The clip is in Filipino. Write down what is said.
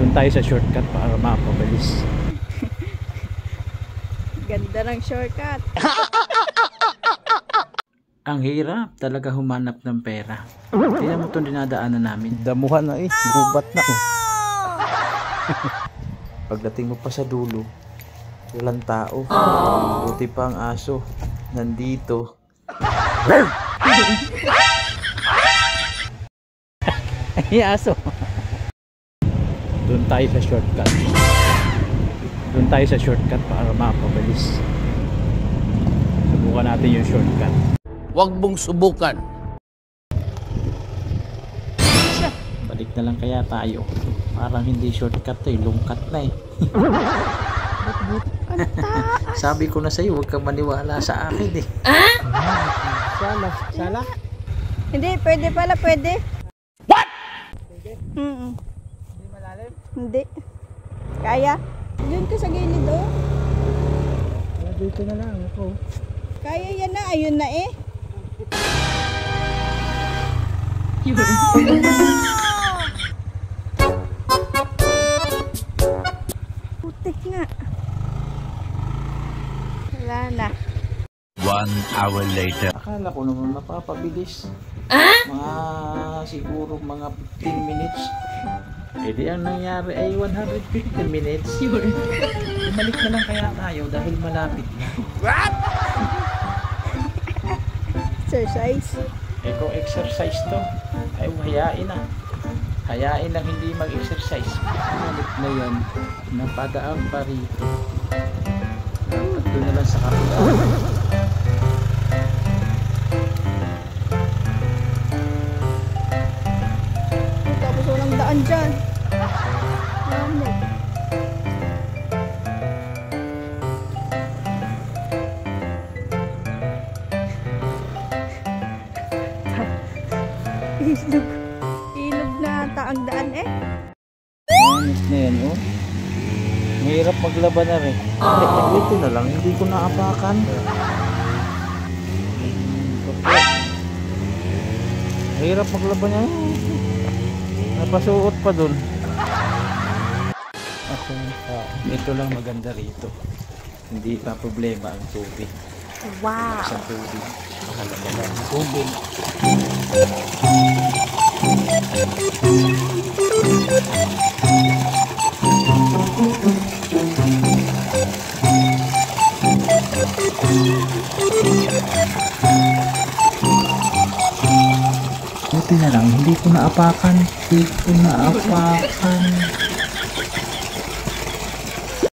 Doon tayo sa shortcut para mapabilis. Ganda ng shortcut. Ang hirap talaga humanap ng pera. Tingnan mo itong dinadaanan namin. Damuhan na gubat na. Pagdating mo pa sa dulo, walang tao. Buti pa ang aso nandito. Ay, aso. Doon tayo sa shortcut. Doon tayo sa shortcut para mapabilis. Subukan natin yung shortcut. Huwag mong subukan. Balik na lang kaya tayo. Parang hindi shortcut to, lungkat na eh. Sabi ko na sa'yo, huwag kang maniwala sa akin eh. Sala? Hindi, pwede pala, pwede. What? Pwede? Hindi malalim? Hindi. Kaya? Doon ka sa gilid oh. Dito na lang ako. Kaya yan na, ayun na eh. Putik nga. Wala na. 1 hour later. Akala ko naman mapapabilis. Mga siguro mga 15 minutes. Eh di ang nangyari ay 115 minutes. Bumalik na lang kaya tayo dahil malapit na. What? Exercise. Eco-exercise to. Ay hayain na. Hayain lang hindi mag-exercise. Bumalik na yan. Napadaan pa rito. Dapat doon na lang sa kapila. Tapos walang daan dyan. Lamig. Ilog na taang daan eh. Manis na yan oh. Mahirap maglaban na rin. Ito na lang, hindi ko naapakan. Mahirap maglaban yan. Napasuot pa dun. Ito lang maganda rito. Hindi pa problema ang tubig. Wow. Sa tubig. Makalaman ang tubig. Buti na lang, hindi ko naapakan. Hindi ko naapakan.